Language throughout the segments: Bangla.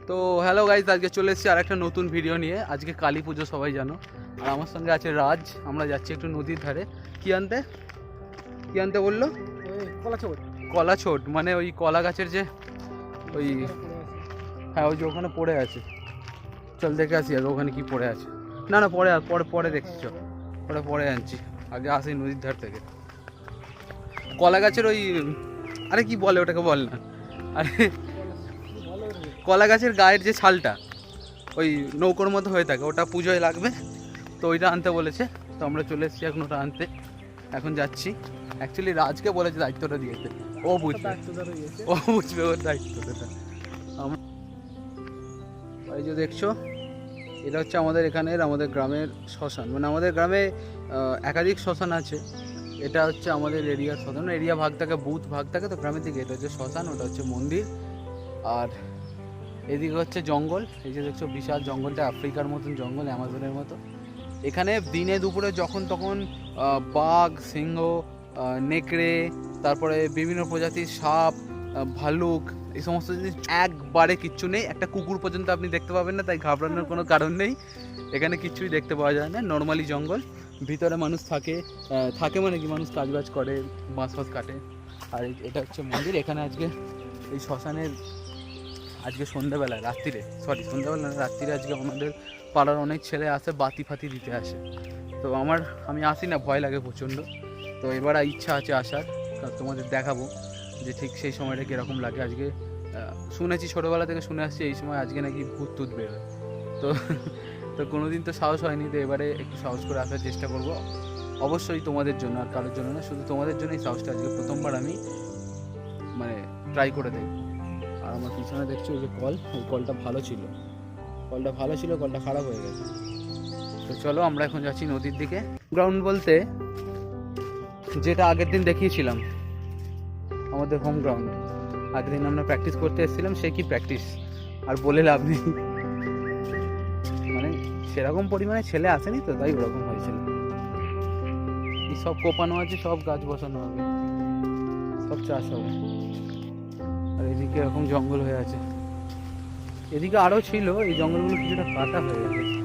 তো হ্যালো গাইজ, আজকে চলে এসেছি আর একটা নতুন ভিডিও নিয়ে। আজকে কালী পুজো সবাই জানো, আর আমার সঙ্গে আছে রাজ। আমরা যাচ্ছি একটু নদীর ধারে। কি আনতে বললো? কলা ছোট, মানে ওই কলা গাছের যে ওই, হ্যাঁ ওই যে ওখানে পড়ে আছে। চল দেখে আসি আগে ওখানে কি পড়ে আছে। না না, পরে পরে দেখছি, চল পরে আনছি। আগে আসি নদীর ধার থেকে। কলা গাছের ওই, আরে কি বলে ওটাকে, বল না। আরে কলা গাছের গায়ের যে ছালটা ওই নৌকোর মতো হয়ে থাকে, ওটা পুজোয় লাগবে, তো ওইটা আনতে বলেছে। তো আমরা চলে এসেছি এখন ওটা আনতে। এখন যাচ্ছি। অ্যাকচুয়ালি রাজকে বলেছে দায়িত্বটা দিয়েছে, ও বুঝবে ওর দায়িত্বটা। আমরা এই যে দেখছো, এটা হচ্ছে আমাদের গ্রামের শ্মশান। মানে আমাদের গ্রামে একাধিক শ্মশান আছে। এটা হচ্ছে আমাদের এরিয়ার শ্মশান, এরিয়া ভাগ থাকে, বুথ ভাগ থাকে। তো গ্রামের দিকে এটা হচ্ছে শ্মশান, ওটা হচ্ছে মন্দির। আর এদিকে হচ্ছে জঙ্গল। এই যে দেখছো বিশাল জঙ্গলটা, আফ্রিকার মতন জঙ্গল, অ্যামাজনের মতো। এখানে দিনে দুপুরে যখন তখন বাঘ, সিংহ, নেকড়ে, তারপরে বিভিন্ন প্রজাতির সাপ, ভালুক, এই সমস্ত জিনিস একবারে কিচ্ছু নেই। একটা কুকুর পর্যন্ত আপনি দেখতে পাবেন না, তাই ঘাবড়ানোর কোনো কারণ নেই। এখানে কিচ্ছুই দেখতে পাওয়া যায় না, নর্মালি জঙ্গল। ভিতরে মানুষ থাকে মানে কি, মানুষ কাজবাজ করে, বাঁশ ফাঁস কাটে। আর এটা হচ্ছে মন্দির। এখানে আজকে এই শ্মশানের আজকে সন্ধ্যাবেলা রাত্রিরে আজকে আমাদের পাড়ার অনেক ছেলে আসে, বাতি ফাতি দিতে আসে। তো আমি আসি না, ভয় লাগে প্রচণ্ড। তো এবার ইচ্ছা আছে আসার, তোমাদের দেখাবো যে ঠিক সেই সময়টা কীরকম লাগে। আজকে শুনেছি, ছোটোবেলা থেকে শুনে আসছি এই সময় আজকে নাকি ভূত টুত বেরোয়। তো তো কোনোদিন তো সাহস হয়নি, তো এবারে একটু সাহস করে আসার চেষ্টা করব। অবশ্যই তোমাদের জন্য, আর কারোর জন্য না, শুধু তোমাদের জন্যই সাহসটা। আজকে প্রথমবার আমি মানে ট্রাই করে দেখব। আর আমার পিছনে দেখছি ওই যে ওই কলটা ভালো ছিল, কলটা খারাপ হয়ে গেছে। তো চলো আমরা এখন যাচ্ছি নদীর দিকে। গ্রাউন্ড বলতে যেটা আগের দিন দেখিয়েছিলাম, আমাদের হোম গ্রাউন্ড। আগের দিন আমরা প্র্যাকটিস করতে এসেছিলাম, সে কি প্র্যাকটিস, আর বলে লাভ নেই। মানে সেরকম পরিমাণে ছেলে আসেনি তো, তাই ওরকম হয়েছিল। এই সব কোপানো আছে, সব গাছ বসানো হবে, সব চাষ হবে। আর এদিকে এরকম জঙ্গল হয়ে আছে। এদিকে আরও ছিল, এই জঙ্গলগুলো কিছুটা কাটা হয়ে গেছে।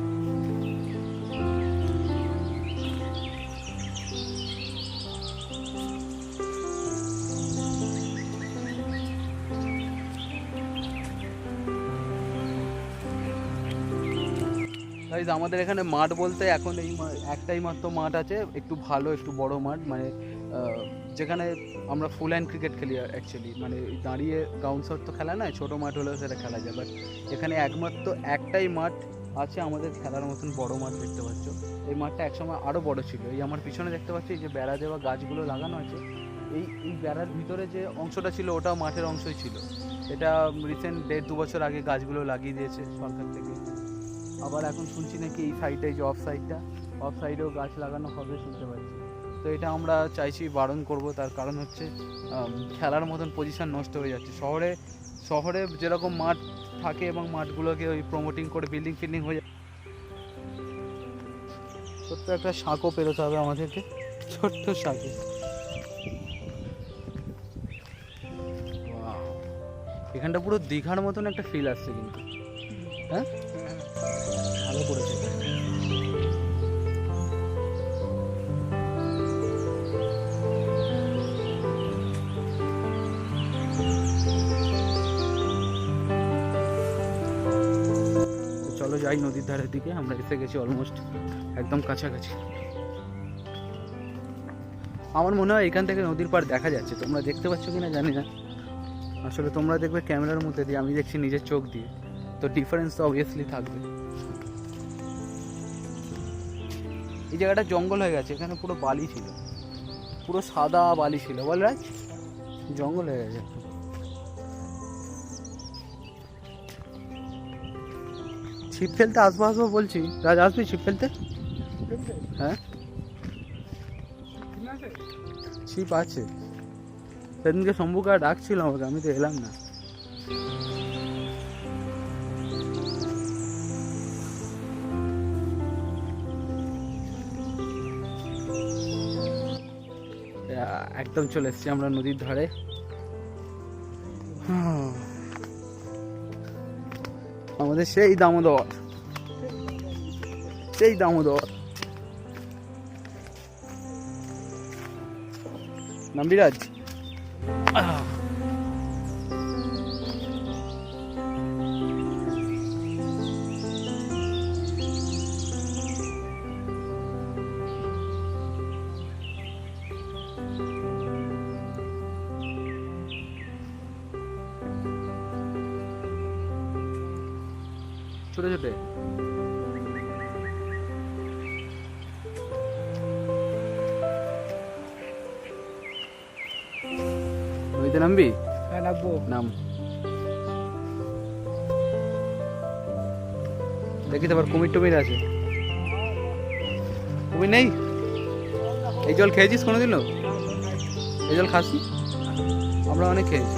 আমাদের এখানে মাঠ বলতে এখন একটাই মাত্র মাঠ আছে, একটু ভালো, একটু বড় মাঠ, মানে যেখানে আমরা ফুল হ্যান্ড ক্রিকেট খেলি অ্যাকচুয়ালি। মানে দাঁড়িয়ে গ্রাউন্ড শট তো খেলা নয়, ছোটো মাঠ হলেও সেটা খেলা যায়। বাট এখানে একমাত্র একটাই মাঠ আছে আমাদের খেলার মতন, বড় মাঠ দেখতে পাচ্ছ। এই মাঠটা একসময় আরও বড় ছিল। এই আমার পিছনে দেখতে পাচ্ছি, এই যে বেড়া দেওয়া গাছগুলো লাগানো আছে, এই বেড়ার ভিতরে যে অংশটা ছিল ওটাও মাঠের অংশই ছিল। এটা রিসেন্ট 1.5-2 বছর আগে গাছগুলো লাগিয়ে দিয়েছে সরকার থেকে। আবার এখন শুনছি নাকি এই সাইডে, যে অফ সাইডেও গাছ লাগানো হবে শুনতে পাচ্ছি। তো এটা আমরা চাইছি বারণ করব, তার কারণ হচ্ছে খেলার মতন পজিশন নষ্ট হয়ে যাচ্ছে। শহরে যেরকম মাঠ থাকে, এবং মাঠগুলোকে ওই প্রমোটিং করে বিল্ডিং হয়ে যাচ্ছে। ছোট্ট একটা শাঁকও পেরোতে হবে আমাদেরকে, ছোট্ট শাঁকে। এখানটা পুরো দীঘার মতন একটা ফিল আসছে কিন্তু, হ্যাঁ ভালো করেছে। চলো যাই নদীর ধারের দিকে, আমরা এসে গেছি অলমোস্ট একদম কাছাকাছি। আমার মনে হয় এখান থেকে নদীর পাড় দেখা যাচ্ছে, তোমরা দেখতে পাচ্ছ কিনা জানি না। আসলে তোমরা দেখবে ক্যামেরার মধ্যে দিয়ে, আমি দেখছি নিজের চোখ দিয়ে, তো ডিফারেন্স তো অবভিয়াসলি থাকবে। এই জায়গাটা জঙ্গল হয়ে গেছে, এখানে পুরো বালি ছিল, পুরো সাদা বালি ছিল, বল রাজ, জঙ্গল হয়ে গেছে। ছিপ ফেলতে আসবো বলছি, রাজ আসবি ছিপ ফেলতে? হ্যাঁ ছিপ আছে, সেদিনকে শম্ভুকা ডাকছিল আমাকে, আমি তো এলাম না। একদম চলে এসেছি আমরা নদীর ধারে। আমাদের সেই দামোদর, সেই দামোদর। নামবিরাজ ছোট ছোট নদীতে নামবি? হ্যাঁ নামবো। নাম দেখি তো আবার কুমির টুমির আছে। কুমির নেই? এই জল খেয়েছিস কোনোদিনও? এই জল খাসি? আমরা অনেক খেয়েছি।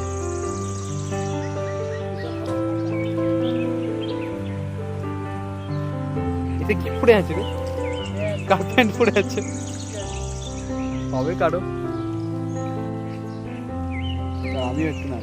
এটা কি পড়ে আছে রে? কার প্যান্ট পড়ে আছে? হবে কারো। আমিও একটু নাম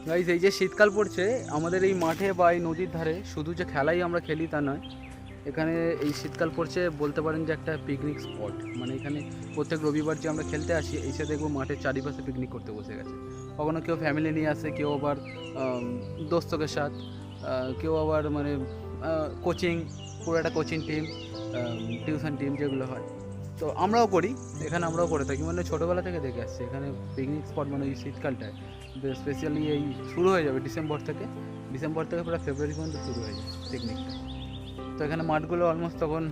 গাইস। এই যে শীতকাল পড়ছে আমাদের এই মাঠে বা এই নদীর ধারে শুধু যে খেলাই আমরা খেলি তা নয়, এখানে এই শীতকাল পড়ছে বলতে পারেন যে একটা পিকনিক স্পট। মানে এখানে প্রত্যেক রবিবার যে আমরা খেলতে আসি এসে দেখবো মাঠের চারিপাশে পিকনিক করতে বসে গেছে। কখনো কেউ ফ্যামিলি নিয়ে আসে, কেউ আবার দোস্তকের সাথ, কেউ আবার মানে কোচিং, পুরো একটা কোচিং টিম, টিউশন টিম যেগুলো হয়। তো আমরাও করি এখানে, আমরাও করে থাকি। মানে ছোটোবেলা থেকে দেখে আসছি এখানে পিকনিক স্পট। মানে এই শীতকালটায় স্পেশালি এই শুরু হয়ে যাবে ডিসেম্বর থেকে পুরো ফেব্রুয়ারি পর্যন্ত শুরু হয়ে যাবে পিকনিকটা। তো এখানে মাঠগুলো অলমোস্ট তখন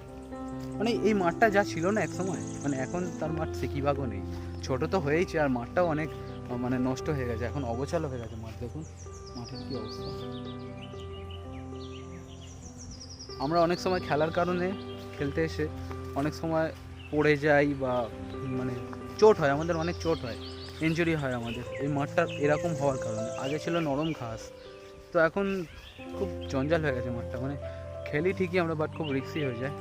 মানে এই মাঠটা যা ছিল না এক সময়, মানে এখন তার মাঠ সে কী ভাগও নেই। ছোটো তো হয়েইছে আর মাঠটাও অনেক মানে নষ্ট হয়ে গেছে, এখন অগোছালো হয়ে গেছে মাঠ। দেখুন মাঠের কী অবস্থা। আমরা অনেক সময় খেলার কারণে খেলতে এসে অনেক সময় পড়ে যাই বা মানে চোট হয়, আমাদের অনেক চোট হয়, ইনজুরি হয় আমাদের এই মাঠটা এরকম হওয়ার কারণে। আগে ছিল নরম ঘাস, তো এখন খুব জঞ্জাল হয়ে গেছে মাঠটা। মানে খেলি ঠিকই আমরা, বাট খুব রিক্সি হয়ে যায়,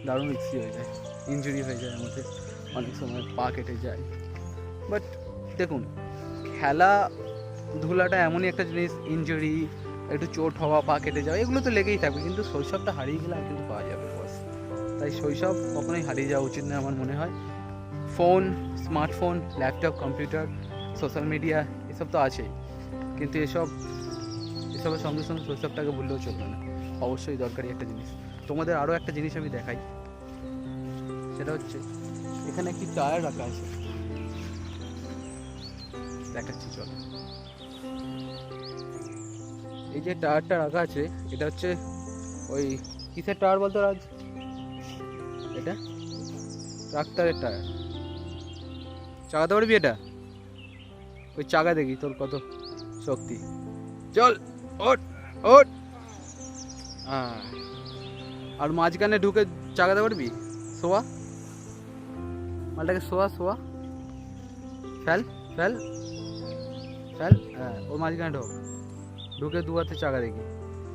দারুণ রিক্সি হয়ে যায়, ইনজুরি হয়ে যায় আমাদের, অনেক সময় পা কেটে যায়। বাট দেখুন খেলাধুলাটা এমনই একটা জিনিস, ইনজুরি, একটু চোট হওয়া, পা কেটে যাওয়া এগুলো তো লেগেই থাকবে, কিন্তু শৈশবটা হারিয়ে গেলে আর কিন্তু পাওয়া যাবে বস। তাই শৈশব কখনোই হারিয়ে যাওয়া উচিত নয় আমার মনে হয়। Phone, smartphone, laptop, computer, social media এসব তো আছেই, কিন্তু এসবের সঙ্গে সঙ্গে শৈশবটাকে ভুললেও চলবে না, অবশ্যই দরকারি একটা জিনিস। তোমাদের আরও একটা জিনিস আমি দেখাই, সেটা হচ্ছে এখানে একটি টায়ার রাখা আছে, দেখাচ্ছি চলো। এই যে টায়ারটা রাখা আছে এটা হচ্ছে ওই কিসের টায়ার বলতো রাজ? এটা ট্রাক্টরের টায়ার। চাগাতে পারবি এটা? ওই চাগা দেখি তোর কত শক্তি। চল ওঠ ওঠ। আর মাঝখানে ঢুকে চাগাতে পারবি? শোয়া মালটাকে, শোয়া শোয়া, ফেল ফেল ফেল। হ্যাঁ ওর মাঝখানে ঢুকে দু হাতে চাগা দেখি,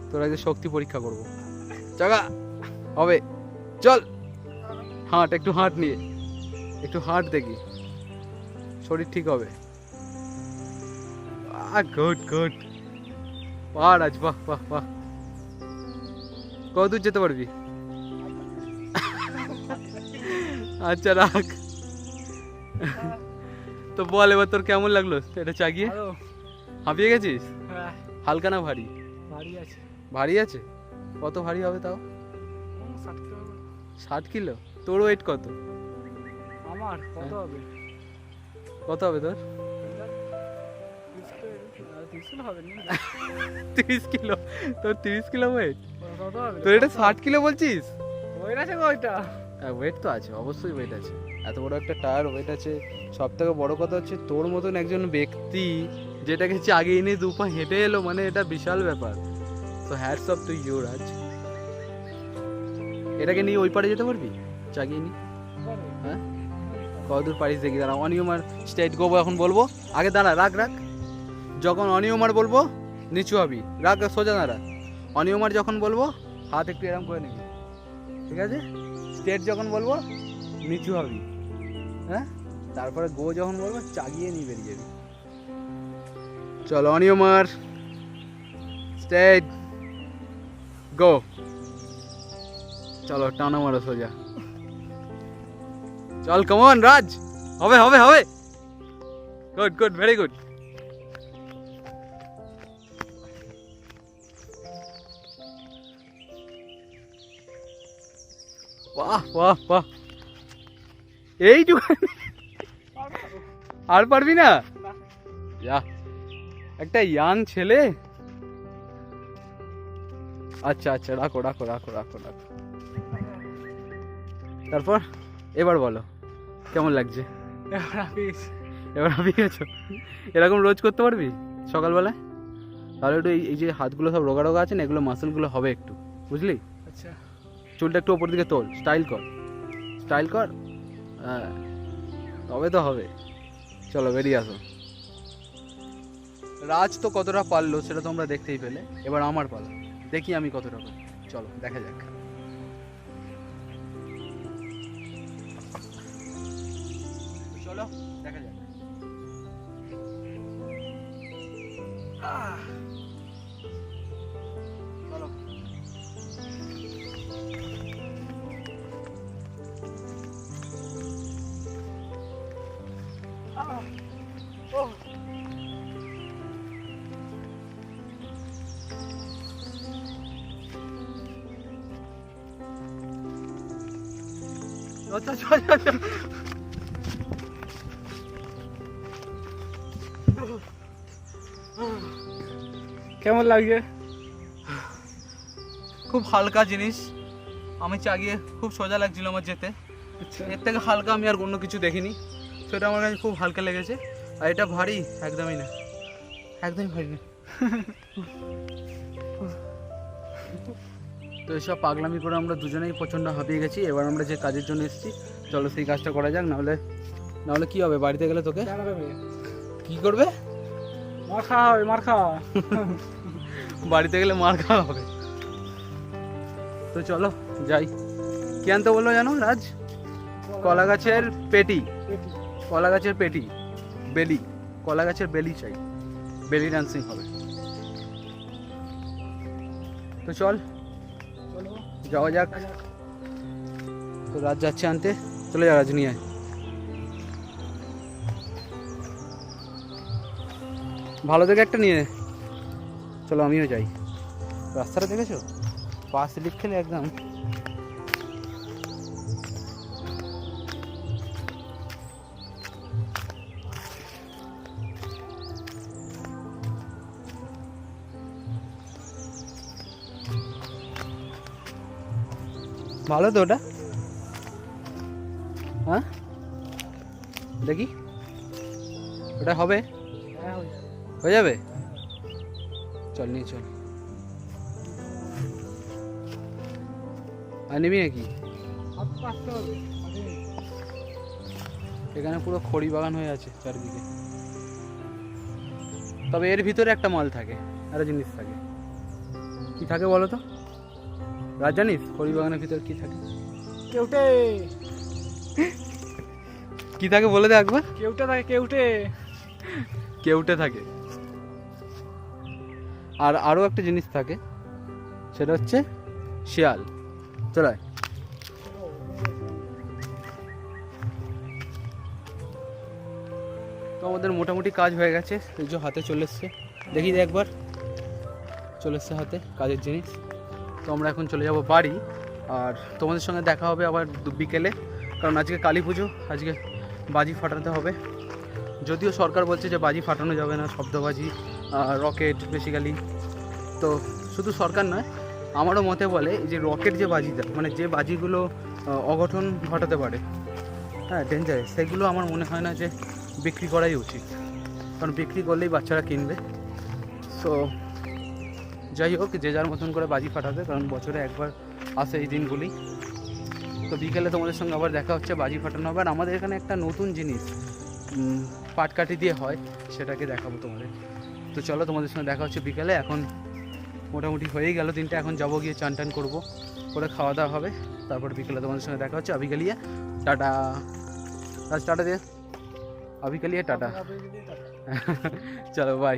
তোর আগে শক্তি পরীক্ষা করবো। চাগা হবে, চল হাঁট, একটু হাঁট নিয়ে, একটু হাঁট দেখি, শরীর ঠিক হবে। গুড গুড, পার আজ, বাহ বাহ বাহ। কত দূর যেতে পারবি? আচ্ছা রাখ। তো বল এবার তোর কেমন লাগলো এটা চাগিয়ে? হাঁপিয়ে গেছিস? হ্যাঁ হালকা না ভারী? ভারী আছে। ভারী আছে? কত ভারী হবে তাও? 60 কিলো? তোর ওয়েট কত? আমার কত হবে? কত হবে তোর? 30 কিলো হবে না? 30 কিলো? তোর 30 কিলো ওয়েট? কত হবে? তোর এটা 60 কিলো বলছিস? ওই আছে ওইটা। হ্যাঁ ওয়েট তো আছে, অবশ্যই ওয়েট আছে। এত বড় একটা টায়ার ওয়েট আছে। সব থেকে বড় কথা হচ্ছে তোর মতন একজন ব্যক্তি যেটাকে চাগিয়ে নিয়ে 2 পা হেঁটে এলো, মানে এটা বিশাল ব্যাপার। তো হ্যাটস অফ টু ইউ রাজ। এটাকে নিয়ে ওই পারে যেতে পারবি চাগিয়ে নি? হ্যাঁ কতদূর পারিস দেখি। দাঁড়া, অনিয়মার স্টেট গো এখন বলবো। আগে দাঁড়া, রাখ রাখ। যখন অনিয়মার বলবো নিচু হবি, রাখ সোজা দাঁড়া। অনিয়মার যখন বলবো হাত একটু এরম করে নিবি, ঠিক আছে? স্টেট যখন বলবো নিচু হবি, হ্যাঁ? তারপরে গো যখন বলবো চাগিয়ে নিয়ে বেরিয়ে যাবি। চলো অনিয়মার স্টেট গো। চলো টানা মারো সোজা। চল কমন রাজ, হবে হবে হবে। Good good, very good. বাহ বাহ বাহ, এইটুকু আর পারবি না? যা, একটা ইয়াং ছেলে। আচ্ছা আচ্ছা, রাখো রাখো রাখো রাখো রাখো। তারপর এবার বলো কেমন লাগছে? এবার হাঁপিয়ে গেছো? এরকম রোজ করতে পারবি সকালবেলায়? তাহলে একটু এই যে হাতগুলো সব রোগা রোগা আছে না, এগুলো মাসেলগুলো হবে একটু, বুঝলি? আচ্ছা চুলটা একটু ওপর দিকে তোল, স্টাইল কর, স্টাইল কর। হ্যাঁ তবে তো হবে। চলো বেরিয়ে আসো। রাজ তো কতটা পারলো সেটা তোমরা দেখতেই পেলে। এবার আমার পালা, দেখি আমি কতটা পারি। চলো দেখা যাক। চলো দেখা যাক। চলো আচ্ছা আচ্ছা আচ্ছা। কেমন লাগছে? খুব হালকা জিনিস। আমি চাগিয়ে খুব সোজা লাগছিল আমার যেতে। আচ্ছা এর থেকে হালকা আমি আর অন্য কিছু দেখিনি, সেটা আমার কাছে খুব হালকা লেগেছে। আর এটা ভারী একদমই না, একদমই ভারী না। তো এসব পাগলামি করে আমরা দুজনেই প্রচণ্ড হাঁপিয়ে গেছি। এবার আমরা যে কাজের জন্য এসেছি চলো সেই কাজটা করা যাক। নাহলে কি হবে, বাড়িতে গেলে তোকে কি করবে? মার খাওয়া হবে, মার খাওয়া। বাড়িতে গেলে মার খাওয়া হবে। তো চলো যাই। কি আনতে বললো জানো রাজ? কলা গাছের পেটি, কলা গাছের পেটি, বেলি, কলা গাছের বেলি চাই। বেলি ডান্সিং হবে। তো চল যাওয়া যাক। তো রাজ যাচ্ছে আনতে, চলে যা রাজ, নিয়ে আয়। ভালো থেকে একটা নিয়ে। চলো আমিও যাই। রাস্তাটা দেখেছো? পা স্লিপ খেলে একদম। ভালো তো ওটা? হ্যাঁ দেখি ওটা হবে, হয়ে যাবে। চল নিয়ে চল। আর নিবি নাকি? এখানে পুরো খড়ি বাগান হয়ে আছে চারদিকে। তবে এর ভিতরে একটা মাল থাকে, একটা জিনিস থাকে। কি থাকে বলো তো রাজ, জানিস খড়ি বাগানের ভিতরে কি থাকে? কেউটে। কি থাকে বলে দে একবার। কেউটে থাকে, কেউটে। কেউটে থাকে। আর আরও একটা জিনিস থাকে, সেটা হচ্ছে শিয়াল। চল তো আমাদের মোটামুটি কাজ হয়ে গেছে, এই যে হাতে চলে এসছে, দেখি দে একবার, চলে এসছে হাতে কাজের জিনিস। তো আমরা এখন চলে যাব বাড়ি, আর তোমাদের সঙ্গে দেখা হবে আবার বিকেলে, কারণ আজকে কালী পুজো, আজকে বাজি ফাটাতে হবে। যদিও সরকার বলছে যে বাজি ফাটানো যাবে না, শব্দবাজি, রকেট বেসিক্যালি। তো শুধু সরকার নয়, আমারও মতে বলে যে রকেট যে বাজিটা, মানে যে বাজিগুলো অঘটন ঘটাতে পারে, হ্যাঁ ডেঞ্জারাস, সেগুলো আমার মনে হয় না যে বিক্রি করাই উচিত, কারণ বিক্রি করলেই বাচ্চারা কিনবে। সো যাই হোক, যে যার মতন করে বাজি ফাটাবে, কারণ বছরে একবার আসে এই দিনগুলি। তো বিকেলে তোমাদের সঙ্গে আবার দেখা হচ্ছে, বাজি ফাটানো হবে। আর আমাদের এখানে একটা নতুন জিনিস পাটকাঠি দিয়ে হয়, সেটাকে দেখাবো তোমাদের। তো চলো, তোমাদের সঙ্গে দেখা হচ্ছে বিকেলে। এখন মোটামুটি হয়েই গেল দিনটা, এখন যাবো গিয়ে চান টান করবো, করে খাওয়া দাওয়া হবে, তারপর বিকেলে তোমাদের সঙ্গে দেখা হচ্ছে। अभी के लिए टाटा, आज टाटा दे, अभी के लिए टाटा। चलो बाय।